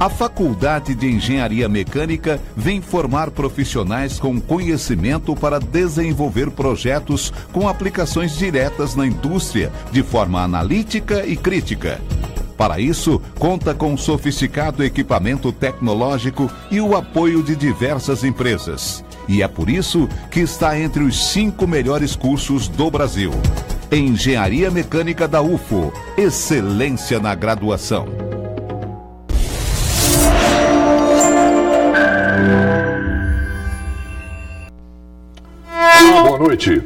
A Faculdade de Engenharia Mecânica vem formar profissionais com conhecimento para desenvolver projetos com aplicações diretas na indústria, de forma analítica e crítica. Para isso, conta com sofisticado equipamento tecnológico e o apoio de diversas empresas. E é por isso que está entre os 5 melhores cursos do Brasil. Engenharia Mecânica da UFO, excelência na graduação. Boa noite.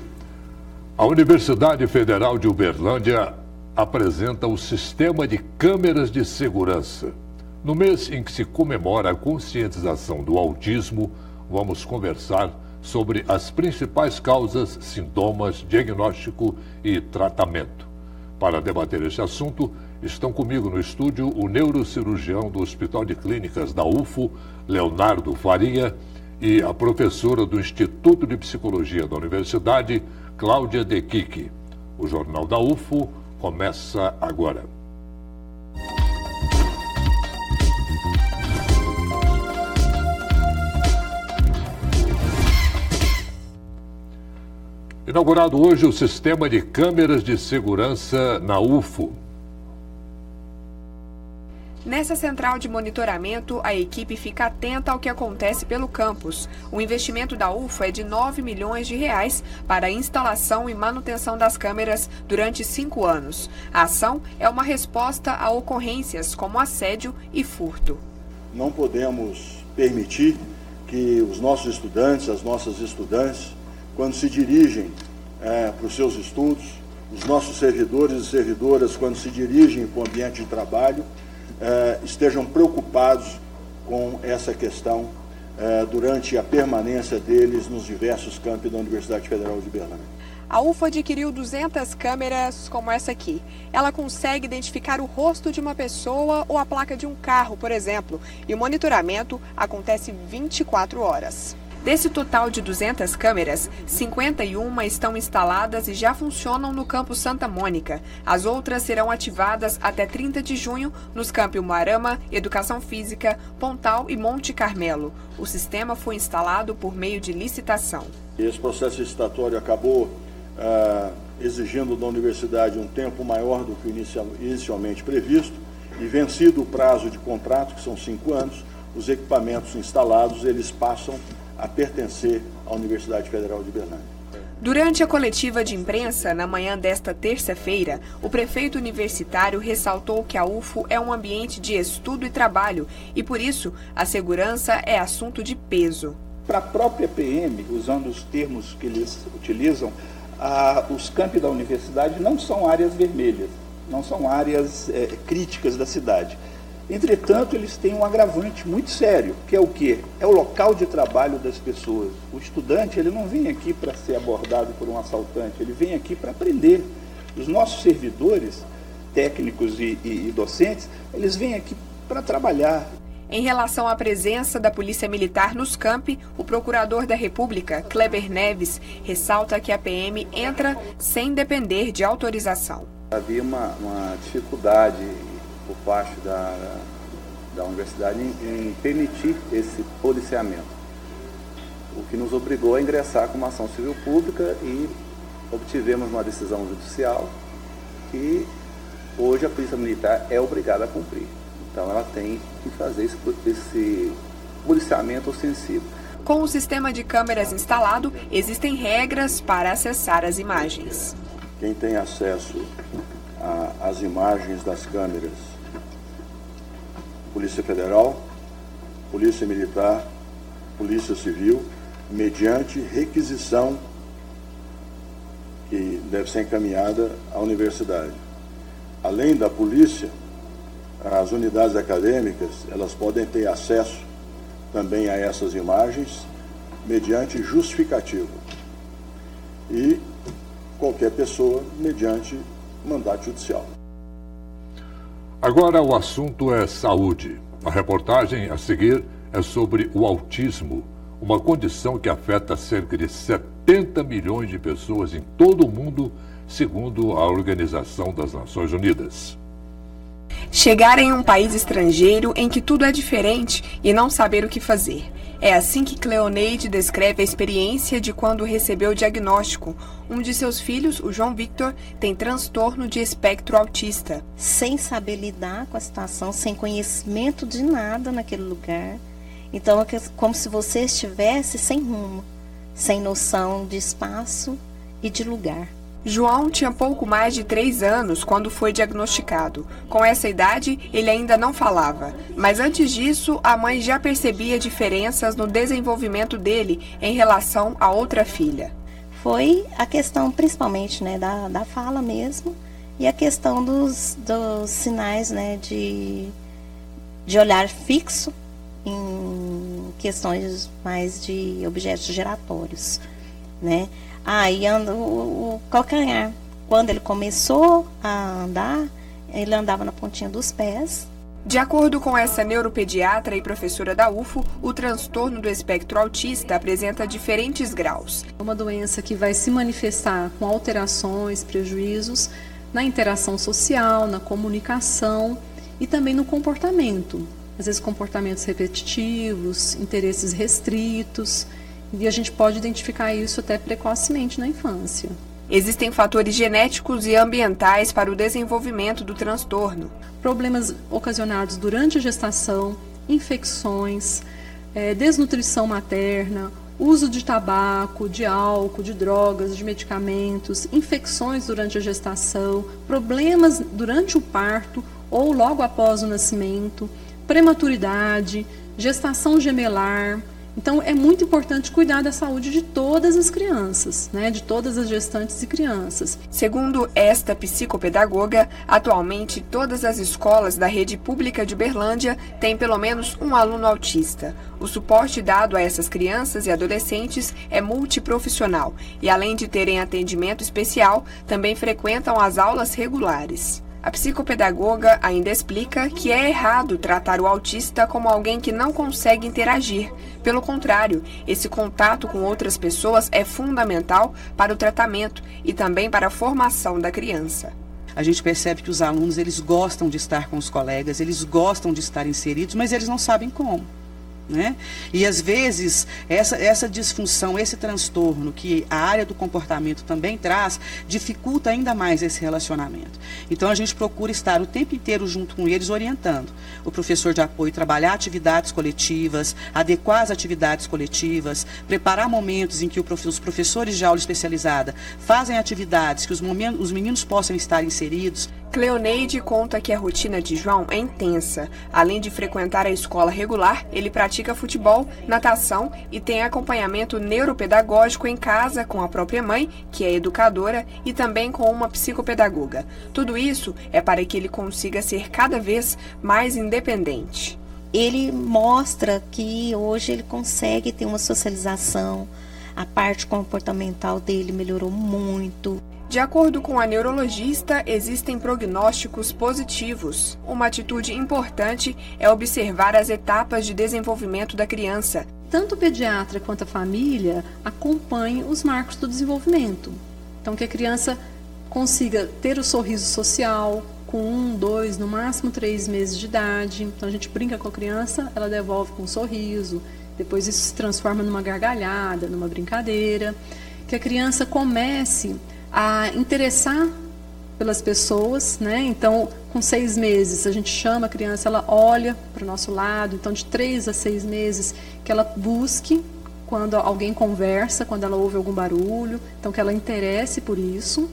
A Universidade Federal de Uberlândia apresenta o sistema de câmeras de segurança. No mês em que se comemora a conscientização do autismo, vamos conversar sobre as principais causas, sintomas, diagnóstico e tratamento. Para debater este assunto, estão comigo no estúdio o neurocirurgião do Hospital de Clínicas da UFO, Leonardo Faria, e a professora do Instituto de Psicologia da Universidade, Cláudia De Quique. O Jornal da UFO começa agora. Inaugurado hoje o sistema de câmeras de segurança na UFO. Nessa central de monitoramento, a equipe fica atenta ao que acontece pelo campus. O investimento da UFO é de R$ 9 milhões para a instalação e manutenção das câmeras durante 5 anos. A ação é uma resposta a ocorrências como assédio e furto. Não podemos permitir que os nossos estudantes, as nossas estudantes, quando se dirigem para os seus estudos, os nossos servidores e servidoras, quando se dirigem para o ambiente de trabalho, estejam preocupados com essa questão durante a permanência deles nos diversos campi da Universidade Federal de Uberlândia. A UFO adquiriu 200 câmeras como essa aqui. Ela consegue identificar o rosto de uma pessoa ou a placa de um carro, por exemplo, e o monitoramento acontece 24 horas. Desse total de 200 câmeras, 51 estão instaladas e já funcionam no campus Santa Mônica. As outras serão ativadas até 30 de junho nos campi Umuarama, Educação Física, Pontal e Monte Carmelo. O sistema foi instalado por meio de licitação. Esse processo licitatório acabou exigindo da universidade um tempo maior do que inicialmente previsto, e vencido o prazo de contrato, que são 5 anos, os equipamentos instalados eles passam a pertencer à Universidade Federal de Uberlândia. Durante a coletiva de imprensa, na manhã desta terça-feira, o prefeito universitário ressaltou que a UFO é um ambiente de estudo e trabalho e, por isso, a segurança é assunto de peso. Para a própria PM, usando os termos que eles utilizam, os campi da universidade não são áreas vermelhas, não são áreas críticas da cidade. Entretanto, eles têm um agravante muito sério, que é o quê? É o local de trabalho das pessoas. O estudante, ele não vem aqui para ser abordado por um assaltante, ele vem aqui para aprender. Os nossos servidores, técnicos e docentes, eles vêm aqui para trabalhar. Em relação à presença da Polícia Militar nos campi, o Procurador da República, Kleber Neves, ressalta que a PM entra sem depender de autorização. Havia uma dificuldade por parte da universidade em permitir esse policiamento, o que nos obrigou a ingressar com uma ação civil pública e obtivemos uma decisão judicial que hoje a Polícia Militar é obrigada a cumprir. Então ela tem que fazer esse policiamento ostensivo. Com o sistema de câmeras instalado, existem regras para acessar as imagens. Quem tem acesso às imagens das câmeras: Polícia Federal, Polícia Militar, Polícia Civil, mediante requisição que deve ser encaminhada à universidade. Além da polícia, as unidades acadêmicas, elas podem ter acesso também a essas imagens mediante justificativa. E qualquer pessoa mediante mandato judicial. Agora o assunto é saúde. A reportagem a seguir é sobre o autismo, uma condição que afeta cerca de 70 milhões de pessoas em todo o mundo, segundo a Organização das Nações Unidas. Chegar em um país estrangeiro em que tudo é diferente e não saber o que fazer. É assim que Cleoneide descreve a experiência de quando recebeu o diagnóstico. Um de seus filhos, o João Victor, tem transtorno de espectro autista. Sem saber lidar com a situação, sem conhecimento de nada naquele lugar. Então é como se você estivesse sem rumo, sem noção de espaço e de lugar. João tinha pouco mais de 3 anos quando foi diagnosticado. Com essa idade, ele ainda não falava. Mas antes disso, a mãe já percebia diferenças no desenvolvimento dele em relação à outra filha. Foi a questão principalmente, né, da fala mesmo, e a questão dos sinais, né, de olhar fixo em questões mais de objetos giratórios, né? Aí anda o calcanhar. Quando ele começou a andar, ele andava na pontinha dos pés. De acordo com essa neuropediatra e professora da UFO, o transtorno do espectro autista apresenta diferentes graus. É uma doença que vai se manifestar com alterações, prejuízos na interação social, na comunicação e também no comportamento. Às vezes comportamentos repetitivos, interesses restritos. E a gente pode identificar isso até precocemente na infância. Existem fatores genéticos e ambientais para o desenvolvimento do transtorno. Problemas ocasionados durante a gestação, infecções, desnutrição materna, uso de tabaco, de álcool, de drogas, de medicamentos, infecções durante a gestação, problemas durante o parto ou logo após o nascimento, prematuridade, gestação gemelar. Então, é muito importante cuidar da saúde de todas as crianças, né, de todas as gestantes e crianças. Segundo esta psicopedagoga, atualmente todas as escolas da rede pública de Uberlândia têm pelo menos um aluno autista. O suporte dado a essas crianças e adolescentes é multiprofissional e, além de terem atendimento especial, também frequentam as aulas regulares. A psicopedagoga ainda explica que é errado tratar o autista como alguém que não consegue interagir. Pelo contrário, esse contato com outras pessoas é fundamental para o tratamento e também para a formação da criança. A gente percebe que os alunos, eles gostam de estar com os colegas, eles gostam de estar inseridos, mas eles não sabem como. Né? E às vezes essa disfunção, esse transtorno que a área do comportamento também traz, dificulta ainda mais esse relacionamento. Então a gente procura estar o tempo inteiro junto com eles, orientando o professor de apoio, trabalhar atividades coletivas, adequar as atividades coletivas, preparar momentos em que os professores de aula especializada fazem atividades que os meninos possam estar inseridos. Cleoneide conta que a rotina de João é intensa. Além de frequentar a escola regular, ele pratica futebol, natação e tem acompanhamento neuropedagógico em casa com a própria mãe, que é educadora, e também com uma psicopedagoga. Tudo isso é para que ele consiga ser cada vez mais independente. Ele mostra que hoje ele consegue ter uma socialização, a parte comportamental dele melhorou muito. De acordo com a neurologista, existem prognósticos positivos. Uma atitude importante é observar as etapas de desenvolvimento da criança. Tanto o pediatra quanto a família acompanhem os marcos do desenvolvimento. Então, que a criança consiga ter o sorriso social com 1, 2, no máximo 3 meses de idade. Então, a gente brinca com a criança, ela devolve com um sorriso. Depois isso se transforma numa gargalhada, numa brincadeira. Que a criança comece a interessar pelas pessoas, né? Então, com 6 meses, a gente chama a criança, ela olha para o nosso lado. Então, de 3 a 6 meses, que ela busque quando alguém conversa, quando ela ouve algum barulho. Então, que ela interesse por isso.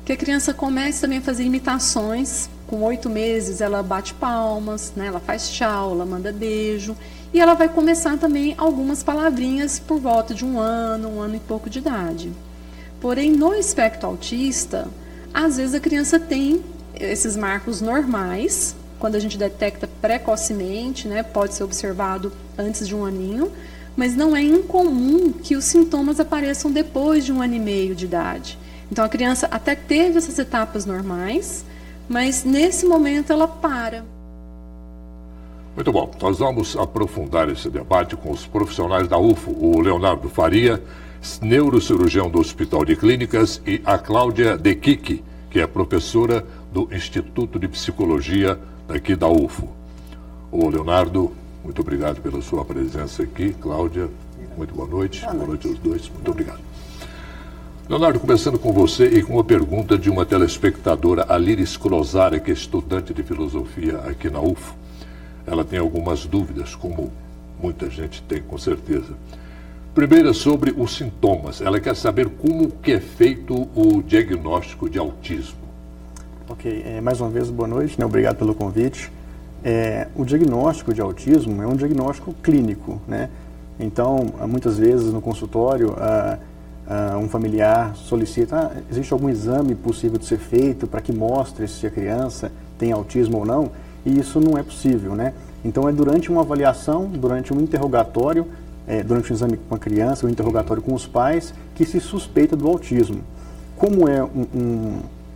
Que a criança comece também a fazer imitações. Com 8 meses, ela bate palmas, né? Ela faz tchau, ela manda beijo. E ela vai começar também algumas palavrinhas por volta de 1 ano e pouco de idade. Porém, no espectro autista, às vezes a criança tem esses marcos normais, quando a gente detecta precocemente, né, pode ser observado antes de 1 aninho, mas não é incomum que os sintomas apareçam depois de 1 ano e meio de idade. Então, a criança até teve essas etapas normais, mas nesse momento ela para. Muito bom, nós vamos aprofundar esse debate com os profissionais da UFO, o Leonardo Faria, neurocirurgião do Hospital de Clínicas, e a Cláudia De Kik, que é professora do Instituto de Psicologia daqui da UFO. Ô Leonardo, muito obrigado pela sua presença aqui. Cláudia, muito boa noite. Boa noite aos dois. Muito obrigado. Leonardo, começando com você e com uma pergunta de uma telespectadora, a Liris Crosari, que é estudante de filosofia aqui na UFO. Ela tem algumas dúvidas, como muita gente tem, com certeza. Primeiro, sobre os sintomas. Ela quer saber como que é feito o diagnóstico de autismo. Ok, mais uma vez, boa noite, né? Obrigado pelo convite. O diagnóstico de autismo é um diagnóstico clínico, né? Então, muitas vezes no consultório, um familiar solicita, existe algum exame possível de ser feito para que mostre se a criança tem autismo ou não? E isso não é possível, né? Então é durante uma avaliação, durante um interrogatório, durante um exame com a criança, um interrogatório com os pais, que se suspeita do autismo. Como é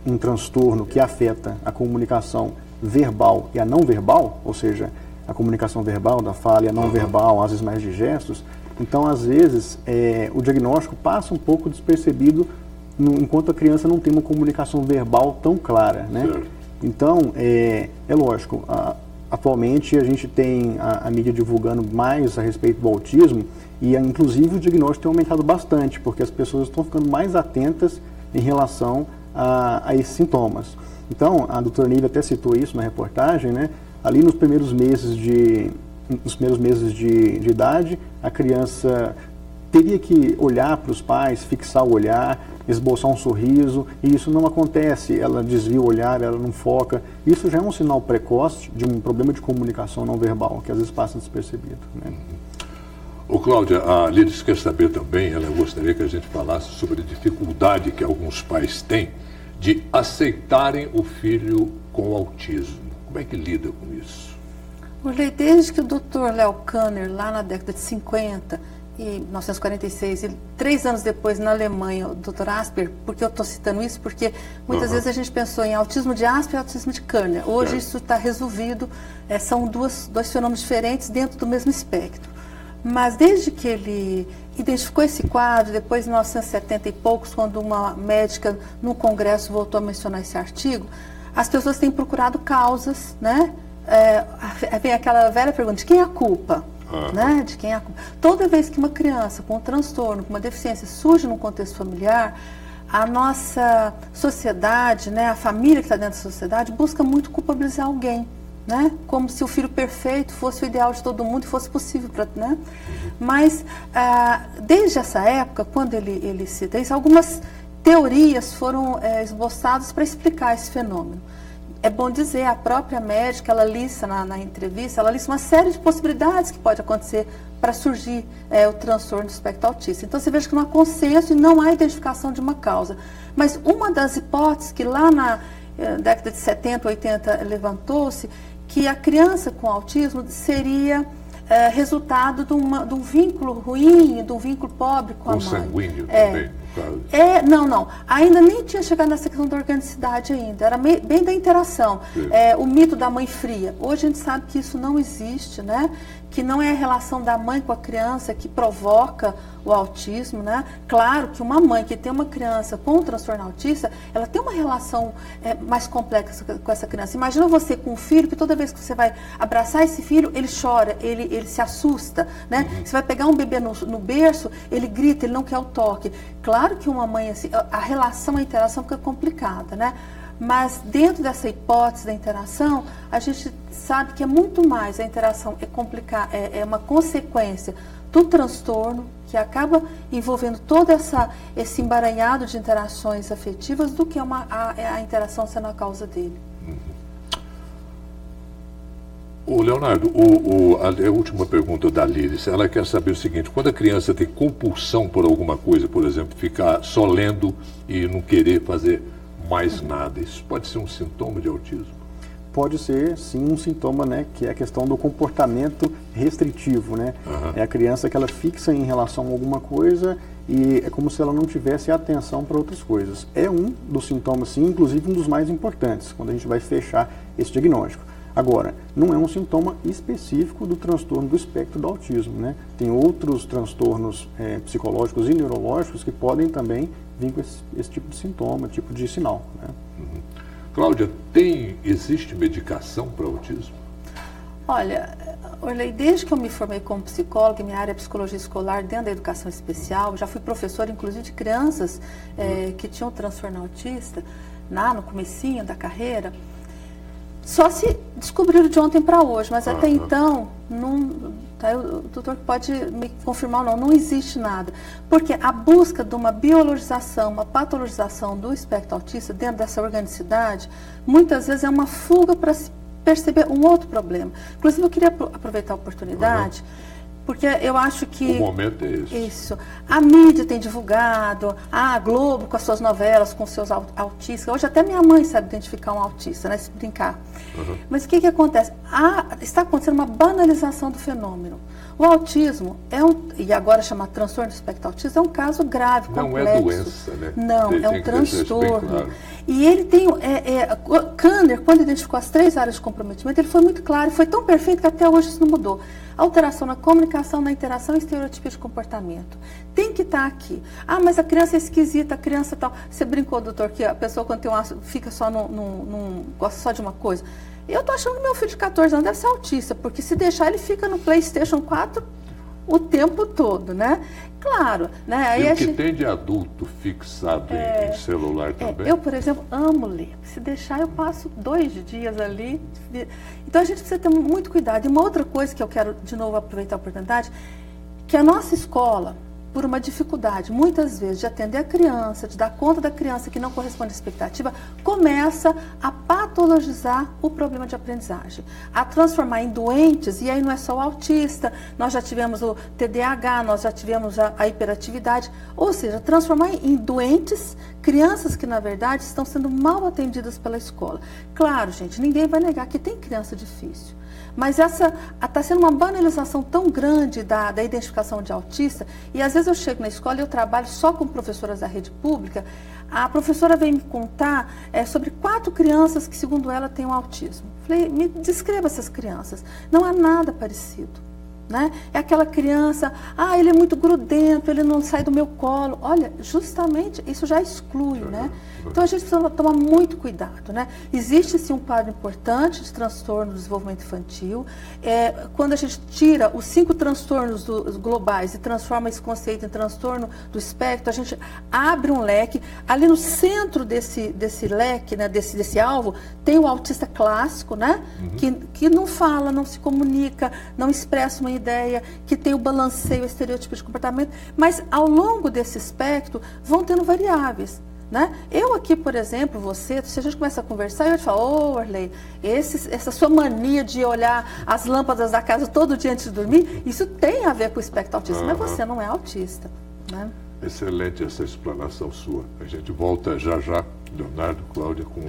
um transtorno que afeta a comunicação verbal e a não verbal, ou seja, a comunicação verbal da fala e a não verbal, às vezes mais de gestos, então às vezes o diagnóstico passa um pouco despercebido enquanto a criança não tem uma comunicação verbal tão clara, né? Então, é lógico, atualmente a gente tem a mídia divulgando mais a respeito do autismo e inclusive o diagnóstico tem aumentado bastante, porque as pessoas estão ficando mais atentas em relação a esses sintomas. Então, a doutora Nívia até citou isso na reportagem, né? Ali nos primeiros meses de idade, a criança teria que olhar para os pais, fixar o olhar, esboçar um sorriso, e isso não acontece, ela desvia o olhar, ela não foca. Isso já é um sinal precoce de um problema de comunicação não verbal, que às vezes passa despercebido, né? Ô Cláudia, a Liris quer saber também, ela gostaria que a gente falasse sobre a dificuldade que alguns pais têm de aceitarem o filho com autismo. Como é que lida com isso? Olhei, desde que o Dr. Léo Kanner, lá na década de 50, em 1946, e 3 anos depois na Alemanha, o Dr. Asper, porque eu estou citando isso? Porque muitas vezes a gente pensou em autismo de Asper e autismo de Kanner. Hoje isso está resolvido, são dois fenômenos diferentes dentro do mesmo espectro. Mas desde que ele identificou esse quadro, depois em 1970 e poucos, quando uma médica no congresso voltou a mencionar esse artigo, as pessoas têm procurado causas, né? Vem aquela velha pergunta, de quem é a culpa? Né? De quem é a culpa? Toda vez que uma criança com um transtorno, com uma deficiência surge num contexto familiar, a nossa sociedade, né, a família que está dentro da sociedade, busca muito culpabilizar alguém, né? Como se o filho perfeito fosse o ideal de todo mundo e fosse possível, né? Mas, desde essa época, quando ele cita isso, algumas teorias foram esboçadas para explicar esse fenômeno. É bom dizer, a própria médica, ela lista na entrevista, ela lista uma série de possibilidades que pode acontecer para surgir o transtorno do espectro autista. Então, você veja que não há consenso e não há identificação de uma causa. Mas uma das hipóteses que lá na década de 70, 80 levantou-se, que a criança com autismo seria resultado de um vínculo ruim, de um vínculo pobre com a mãe. Consanguíneo também, no caso. Não. Ainda nem tinha chegado nessa questão da organicidade ainda. Era bem da interação. O mito da mãe fria. Hoje a gente sabe que isso não existe, né? Que não é a relação da mãe com a criança que provoca o autismo, né? Claro que uma mãe que tem uma criança com um transtorno autista, ela tem uma relação mais complexa com essa criança. Imagina você com um filho que toda vez que você vai abraçar esse filho, ele chora, ele se assusta, né? Você vai pegar um bebê no berço, ele grita, ele não quer o toque. Claro que uma mãe, assim, a relação, a interação fica complicada, né? Mas dentro dessa hipótese da interação, a gente sabe que é muito mais, a interação é uma consequência do transtorno que acaba envolvendo todo esse emaranhado de interações afetivas do que a interação sendo a causa dele. Ô Leonardo, a última pergunta da Liris, ela quer saber o seguinte, quando a criança tem compulsão por alguma coisa, por exemplo, ficar só lendo e não querer fazer mais nada, isso pode ser um sintoma de autismo? Pode ser, sim, um sintoma, né, que é a questão do comportamento restritivo, né? É a criança que ela fixa em relação a alguma coisa e é como se ela não tivesse atenção para outras coisas. É um dos sintomas, sim, inclusive um dos mais importantes, quando a gente vai fechar esse diagnóstico. Agora, não é um sintoma específico do transtorno do espectro do autismo, né? Tem outros transtornos psicológicos e neurológicos que podem também vir com esse tipo de sintoma, tipo de sinal, né? Cláudia, existe medicação para autismo? Olha, Orley, desde que eu me formei como psicóloga, minha área é psicologia escolar dentro da educação especial, já fui professora, inclusive, de crianças que tinham transtorno autista, no comecinho da carreira. Só se descobriram de ontem para hoje, mas até então, o doutor pode me confirmar ou não existe nada. Porque a busca de uma biologização, uma patologização do espectro autista dentro dessa organicidade, muitas vezes é uma fuga para se perceber um outro problema. Inclusive, eu queria aproveitar a oportunidade, porque eu acho que... O momento é esse. Isso. A mídia tem divulgado, a Globo com as suas novelas, com seus autistas. Hoje até minha mãe sabe identificar um autista, né? Se brincar. Mas o que acontece? Está acontecendo uma banalização do fenômeno. O autismo e agora chama transtorno do espectro autista, é um caso grave, complexo. Não é doença, né? Não, é um transtorno. Claro. E ele tem... Kanner, quando identificou as 3 áreas de comprometimento, ele foi muito claro, foi tão perfeito que até hoje isso não mudou. Alteração na comunicação, na interação e estereotipia de comportamento. Tem que estar aqui. Mas a criança é esquisita, a criança tal... Você brincou, doutor, que a pessoa quando tem fica só gosta só de uma coisa. Eu tô achando que meu filho de 14 anos deve ser autista, porque se deixar ele fica no PlayStation 4 o tempo todo, né? Claro, né? Aí e o que tem de adulto fixado em celular também? Eu, por exemplo, amo ler. Se deixar, eu passo 2 dias ali. Então, a gente precisa ter muito cuidado. E uma outra coisa que eu quero, de novo, aproveitar a oportunidade, que a nossa escola, por uma dificuldade, muitas vezes, de atender a criança, de dar conta da criança que não corresponde à expectativa, começa a patologizar o problema de aprendizagem, a transformar em doentes, e aí não é só o autista, nós já tivemos o TDAH, nós já tivemos a hiperatividade, ou seja, transformar em doentes crianças que, na verdade, estão sendo mal atendidas pela escola. Claro, gente, ninguém vai negar que tem criança difícil. Mas está sendo uma banalização tão grande da identificação de autista, e às vezes eu chego na escola e eu trabalho só com professoras da rede pública, a professora vem me contar sobre 4 crianças que, segundo ela, têm um autismo. Falei, me descreva essas crianças. Não há nada parecido. Né? É aquela criança, ele é muito grudento, ele não sai do meu colo. Olha, justamente isso já exclui, né? Então a gente precisa tomar muito cuidado, né? Existe sim um quadro importante de transtorno do desenvolvimento infantil. Quando a gente tira os 5 transtornos globais e transforma esse conceito em transtorno do espectro, a gente abre um leque. Ali no centro desse leque, né, desse alvo, tem o autista clássico, né? Que não fala, não se comunica, não expressa uma ideia, que tem o balanceio, o estereotipo de comportamento, mas ao longo desse espectro vão tendo variáveis. Né? Eu aqui, por exemplo, se a gente começa a conversar, eu te falo, Orley, essa sua mania de olhar as lâmpadas da casa todo dia antes de dormir, isso tem a ver com o espectro autista, mas você não é autista. Né? Excelente essa explanação sua. A gente volta já, Leonardo, Cláudia, com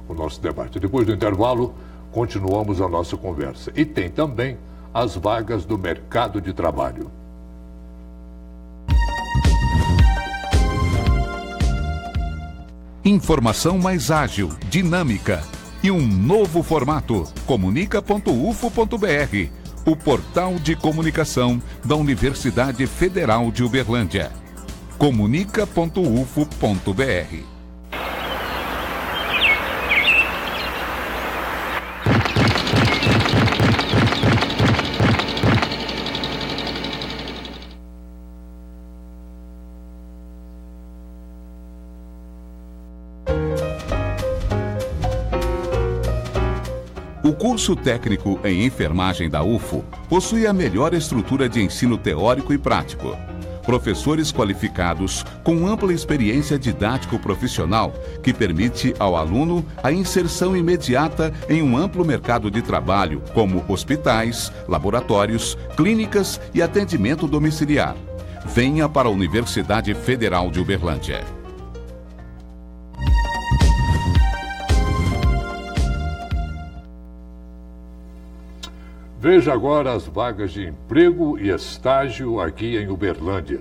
o nosso debate. Depois do intervalo, continuamos a nossa conversa. E tem também as vagas do mercado de trabalho. Informação mais ágil, dinâmica e um novo formato. Comunica.ufo.br, o portal de comunicação da Universidade Federal de Uberlândia. Comunica.ufo.br. O curso técnico em enfermagem da UFO possui a melhor estrutura de ensino teórico e prático. Professores qualificados com ampla experiência didático-profissional que permite ao aluno a inserção imediata em um amplo mercado de trabalho, como hospitais, laboratórios, clínicas e atendimento domiciliar. Venha para a Universidade Federal de Uberlândia. Veja agora as vagas de emprego e estágio aqui em Uberlândia.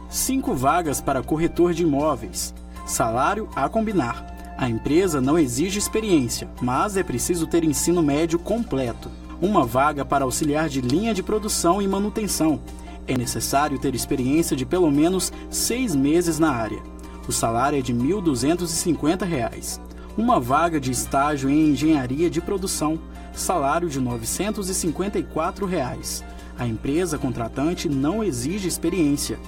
Cinco vagas para corretor de imóveis. Salário a combinar. A empresa não exige experiência, mas é preciso ter ensino médio completo. Uma vaga para auxiliar de linha de produção e manutenção. É necessário ter experiência de pelo menos 6 meses na área. O salário é de R$ 1.250. Uma vaga de estágio em engenharia de produção, salário de R$ 954. A empresa contratante não exige experiência.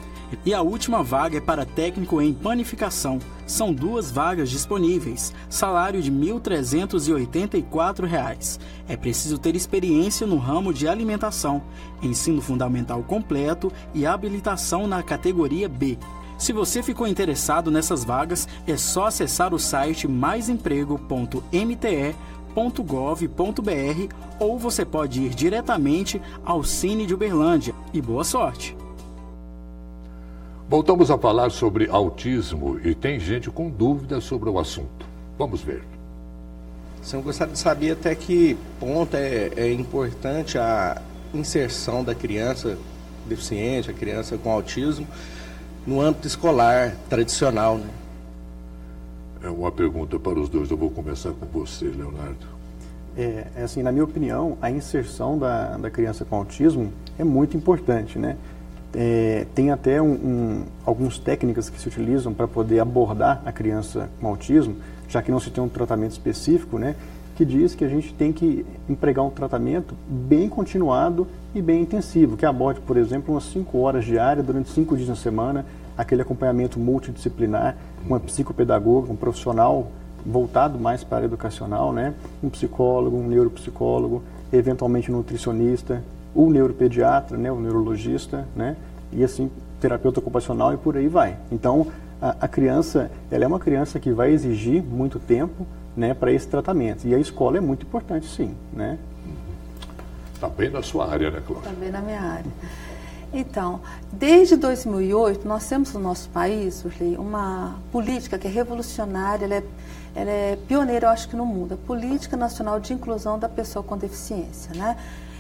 E a última vaga é para técnico em panificação. São 2 vagas disponíveis, salário de R$ 1.384. É preciso ter experiência no ramo de alimentação, ensino fundamental completo e habilitação na categoria B. Se você ficou interessado nessas vagas, é só acessar o site maisemprego.mte.gov.br ou você pode ir diretamente ao Cine de Uberlândia. E boa sorte! Voltamos a falar sobre autismo e tem gente com dúvidas sobre o assunto. Vamos ver. Eu gostaria de saber até que ponto é importante a inserção da criança deficiente, a criança com autismo, no âmbito escolar tradicional, né? É uma pergunta para os dois. Eu vou começar com você, Leonardo. Assim, na minha opinião, a inserção da criança com autismo é muito importante, né? Tem até algumas técnicas que se utilizam para poder abordar a criança com autismo, já que não se tem um tratamento específico, né, que diz que a gente tem que empregar um tratamento bem continuado e bem intensivo, que aborde, por exemplo, umas 5 horas diárias, durante 5 dias na semana, aquele acompanhamento multidisciplinar, uma psicopedagoga, um profissional voltado mais para a educacional, né, um psicólogo, um neuropsicólogo, eventualmente um nutricionista, o neuropediatra, né, o neurologista, né, e assim, terapeuta ocupacional e por aí vai. Então, a criança, ela é uma criança que vai exigir muito tempo, né, para esse tratamento. E a escola é muito importante, sim, né? Está bem na sua área, né, Cláudia? Está bem na minha área. Então, desde 2008, nós temos no nosso país, Urley, uma política que é revolucionária, ela é pioneira, eu acho que no mundo, a Política Nacional de Inclusão da Pessoa com Deficiência, né?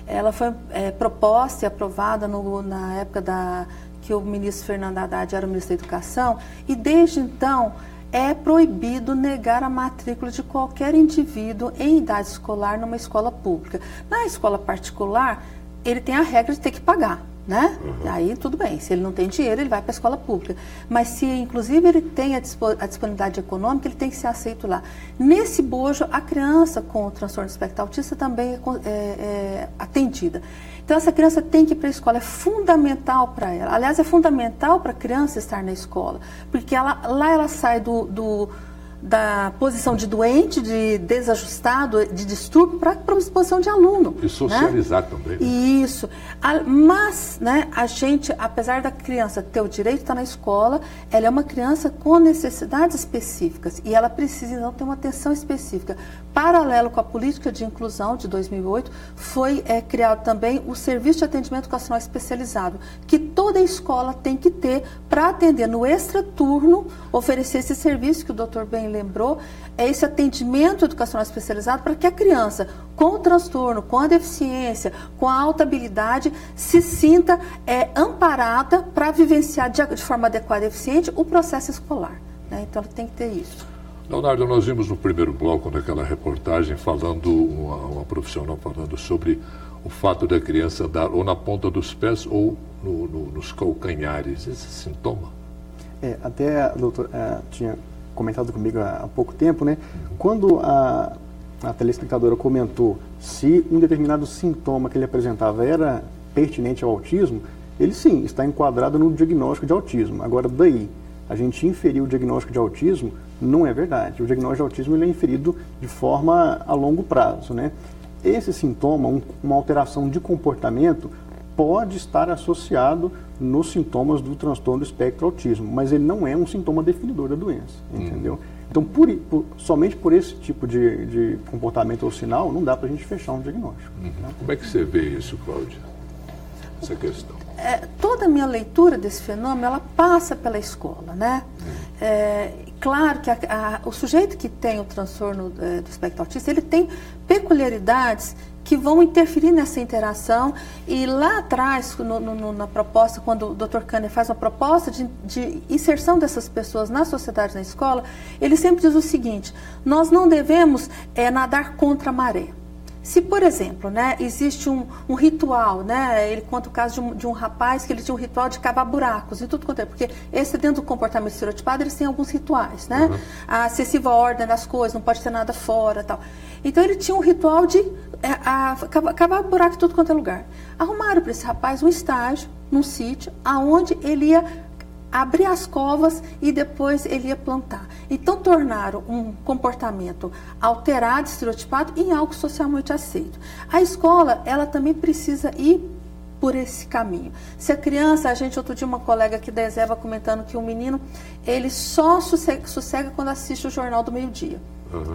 Ela foi proposta e aprovada na época que o ministro Fernando Haddad era o ministro da Educação, e desde então é proibido negar a matrícula de qualquer indivíduo em idade escolar numa escola pública. Na escola particular, ele tem a regra de ter que pagar, né? Aí tudo bem, se ele não tem dinheiro, ele vai para a escola pública. Mas se inclusive ele tem a disponibilidade econômica, ele tem que ser aceito lá. Nesse bojo, a criança com o transtorno do espectro autista também é atendida. Então essa criança tem que ir para a escola, é fundamental para ela. Aliás, é fundamental para a criança estar na escola, porque lá ela sai da posição de doente, de desajustado, de distúrbio, para uma posição de aluno. E socializar, né? Também. Né? Isso. Mas, né, a gente, apesar da criança ter o direito de estar na escola, ela é uma criança com necessidades específicas e ela precisa, então, ter uma atenção específica. Paralelo com a política de inclusão de 2008, foi criado também o Serviço de Atendimento Educacional Especializado, que toda escola tem que ter para atender no extraturno, oferecer esse serviço que o doutor bem lembrou, é esse atendimento educacional especializado para que a criança com o transtorno, com a deficiência, com a alta habilidade, se sinta amparada para vivenciar de forma adequada e eficiente o processo escolar, né? Então ela tem que ter isso. Leonardo, nós vimos no primeiro bloco naquela reportagem uma profissional falando sobre o fato da criança andar ou na ponta dos pés ou nos calcanhares. Esse sintoma? Até a doutora tinha comentado comigo há pouco tempo, né? Quando a telespectadora comentou se um determinado sintoma que ele apresentava era pertinente ao autismo, ele sim, está enquadrado no diagnóstico de autismo. Agora, daí, a gente inferir o diagnóstico de autismo, não é verdade. O diagnóstico de autismo ele é inferido de forma a longo prazo, né? Esse sintoma, uma alteração de comportamento, pode estar associado nos sintomas do transtorno do espectro autismo, mas ele não é um sintoma definidor da doença, entendeu? Então, somente por esse tipo de comportamento ou sinal, não dá para a gente fechar um diagnóstico. Né? Como é que você vê isso, Cláudia? Essa questão. Toda a minha leitura desse fenômeno, ela passa pela escola, né? Claro que o sujeito que tem o transtorno do espectro autista, ele tem peculiaridades que vão interferir nessa interação, e lá atrás, na proposta, quando o Dr. Kanner faz uma proposta de inserção dessas pessoas na sociedade, na escola, ele sempre diz o seguinte: nós não devemos nadar contra a maré. Se, por exemplo, né, existe um ritual, né, ele conta o caso de um rapaz que ele tinha um ritual de cavar buracos e tudo quanto é, porque esse dentro do comportamento estereotipado, eles têm alguns rituais, né, a excessiva ordem das coisas, não pode ter nada fora, tal. Então ele tinha um ritual de cavar buraco em tudo quanto é lugar. Arrumaram para esse rapaz um estágio num sítio, aonde ele ia abrir as covas e depois ele ia plantar. Então tornaram um comportamento alterado, estereotipado, em algo socialmente aceito. A escola, ela também precisa ir por esse caminho. Se a criança, outro dia uma colega aqui da ESEVA comentando que o menino, ele só sossega quando assiste o Jornal do Meio-Dia.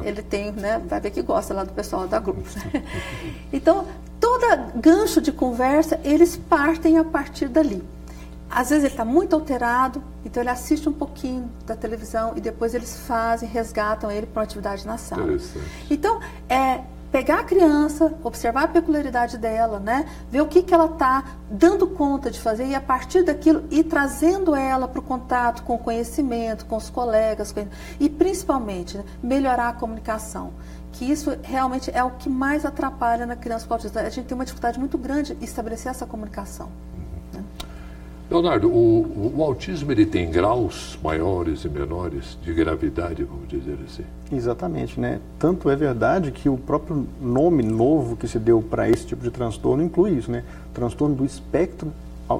Ele tem, né, vai ver que gosta lá do pessoal da Globo. Então, todo gancho de conversa, eles partem a partir dali. Às vezes ele está muito alterado, então ele assiste um pouquinho da televisão e depois eles resgatam ele para uma atividade na sala. Então, pegar a criança, observar a peculiaridade dela, né? Ver o que ela está dando conta de fazer e a partir daquilo ir trazendo ela para o contato com o conhecimento, com os colegas e principalmente, né, melhorar a comunicação. Que isso realmente é o que mais atrapalha na criança com autismo. A gente tem uma dificuldade muito grande em estabelecer essa comunicação. Leonardo, o autismo ele tem graus maiores e menores de gravidade, vamos dizer assim? Exatamente, né? Tanto é verdade que o próprio nome novo que se deu para esse tipo de transtorno inclui isso, né? Transtorno do espectro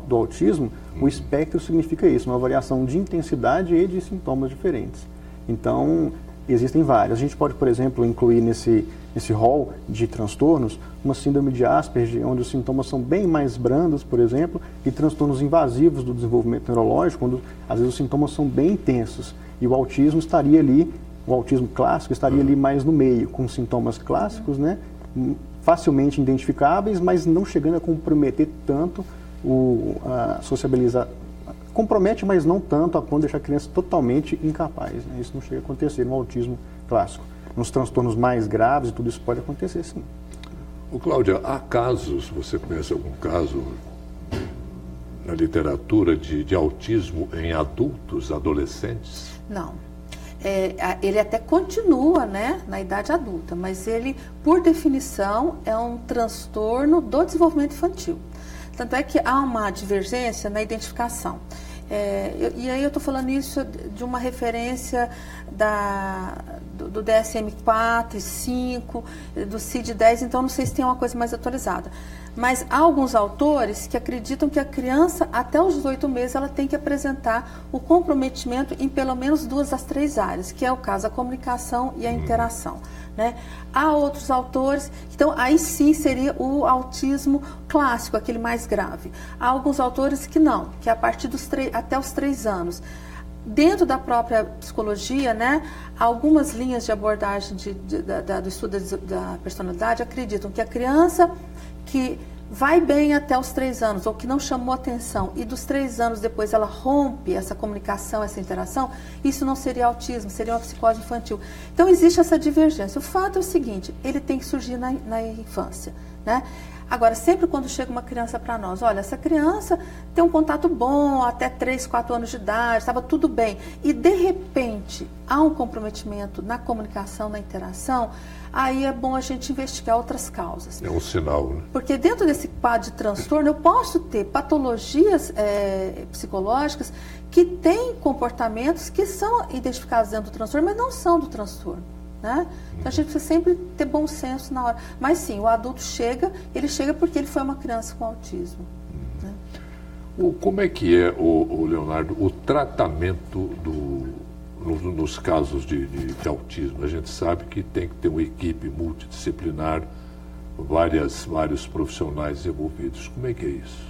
do autismo, o espectro significa isso, uma variação de intensidade e de sintomas diferentes. Então, existem vários. A gente pode, por exemplo, incluir nesse rol de transtornos uma síndrome de Asperger, onde os sintomas são bem mais brandos, por exemplo, e transtornos invasivos do desenvolvimento neurológico, onde às vezes os sintomas são bem intensos. E o autismo estaria ali, o autismo clássico estaria ali mais no meio, com sintomas clássicos, né, facilmente identificáveis, mas não chegando a comprometer tanto a sociabilizar. Compromete, mas não tanto a ponto de deixar a criança totalmente incapaz, né? Isso não chega a acontecer no autismo clássico. Nos transtornos mais graves, tudo isso pode acontecer, sim. Cláudia, há casos, você conhece algum caso na literatura de autismo em adultos, adolescentes? Não. Ele até continua, né, na idade adulta, mas ele, por definição, é um transtorno do desenvolvimento infantil. Tanto é que há uma divergência na identificação. E aí eu estou falando isso de uma referência do DSM-4 e 5, do CID-10, então não sei se tem uma coisa mais atualizada. Mas há alguns autores que acreditam que a criança, até os 18 meses, ela tem que apresentar o comprometimento em pelo menos 2 das 3 áreas, que é o caso da comunicação e a interação. Né? Há outros autores, então aí sim seria o autismo clássico, aquele mais grave. Há alguns autores que não, que é a partir até os 3 anos. Dentro da própria psicologia, né, algumas linhas de abordagem do estudo da personalidade acreditam que a criança que vai bem até os 3 anos, ou que não chamou atenção, e dos 3 anos depois ela rompe essa comunicação, essa interação, isso não seria autismo, seria uma psicose infantil. Então existe essa divergência. O fato é o seguinte, ele tem que surgir na infância, né? Agora, sempre quando chega uma criança para nós, olha, essa criança tem um contato bom até 3, 4 anos de idade, estava tudo bem, e de repente há um comprometimento na comunicação, na interação, aí é bom a gente investigar outras causas. É um sinal, né? Porque dentro desse quadro de transtorno eu posso ter patologias psicológicas que têm comportamentos que são identificados dentro do transtorno, mas não são do transtorno. Né? Então a gente precisa sempre ter bom senso na hora. Mas sim, o adulto ele chega porque ele foi uma criança com autismo. Né? Como é que é, Leonardo, o tratamento nos casos de autismo? A gente sabe que tem que ter uma equipe multidisciplinar, vários profissionais envolvidos. Como é que é isso?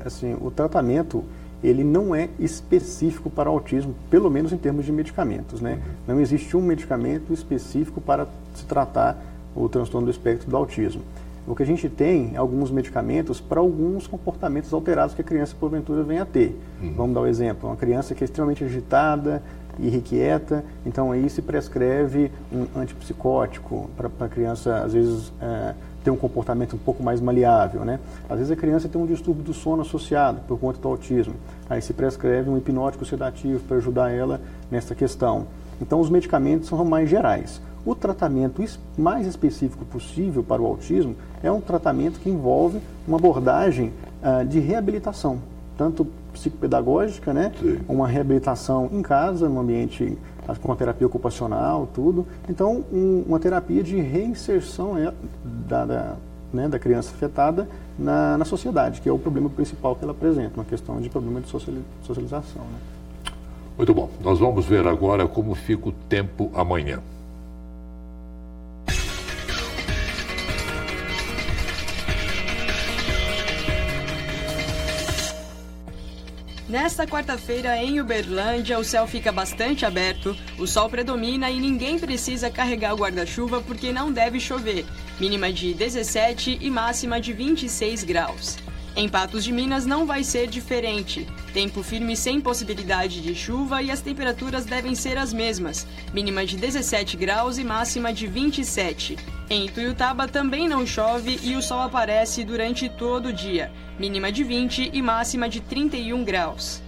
Assim, o tratamento ele não é específico para o autismo, pelo menos em termos de medicamentos, né? Não existe um medicamento específico para se tratar o transtorno do espectro do autismo. O que a gente tem é alguns medicamentos para alguns comportamentos alterados que a criança, porventura, venha a ter. Vamos dar um exemplo, uma criança que é extremamente agitada e irrequieta, então aí se prescreve um antipsicótico para a criança, às vezes, ter um comportamento um pouco mais maleável, né? Às vezes a criança tem um distúrbio do sono associado por conta do autismo, aí se prescreve um hipnótico sedativo para ajudar ela nessa questão. Então os medicamentos são mais gerais. O tratamento mais específico possível para o autismo é um tratamento que envolve uma abordagem de reabilitação, tanto psicopedagógica, né? Uma reabilitação em casa, no ambiente com a terapia ocupacional, tudo. Então, uma terapia de reinserção da criança afetada na sociedade, que é o problema principal que ela apresenta, uma questão de problema de socialização. Né? Muito bom. Nós vamos ver agora como fica o tempo amanhã. Nesta quarta-feira, em Uberlândia, o céu fica bastante aberto, o sol predomina e ninguém precisa carregar o guarda-chuva porque não deve chover. Mínima de 17 e máxima de 26 graus. Em Patos de Minas não vai ser diferente. Tempo firme sem possibilidade de chuva e as temperaturas devem ser as mesmas. Mínima de 17 graus e máxima de 27. Em Ituiutaba também não chove e o sol aparece durante todo o dia. Mínima de 20 e máxima de 31 graus.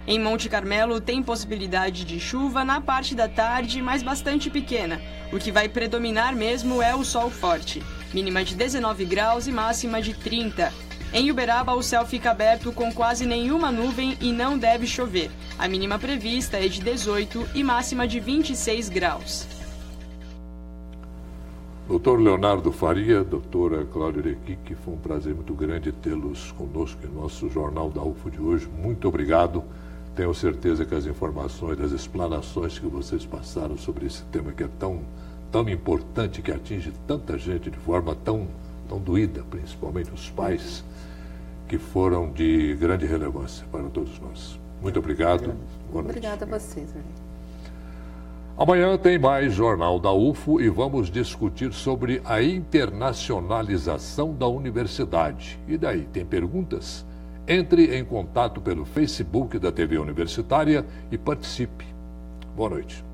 Em Monte Carmelo tem possibilidade de chuva na parte da tarde, mas bastante pequena. O que vai predominar mesmo é o sol forte. Mínima de 19 graus e máxima de 30. Em Uberaba, o céu fica aberto com quase nenhuma nuvem e não deve chover. A mínima prevista é de 18 e máxima de 26 graus. Doutor Leonardo Faria, doutora Cláudia Requique, foi um prazer muito grande tê-los conosco em nosso Jornal da UFO de hoje. Muito obrigado. Tenho certeza que as informações, as explanações que vocês passaram sobre esse tema que é tão importante, que atinge tanta gente de forma tão doída, principalmente os pais, que foram de grande relevância para todos nós. Muito obrigado. Boa noite. Obrigada a vocês. Amanhã tem mais Jornal da UFO e vamos discutir sobre a internacionalização da universidade. E daí, tem perguntas? Entre em contato pelo Facebook da TV Universitária e participe. Boa noite.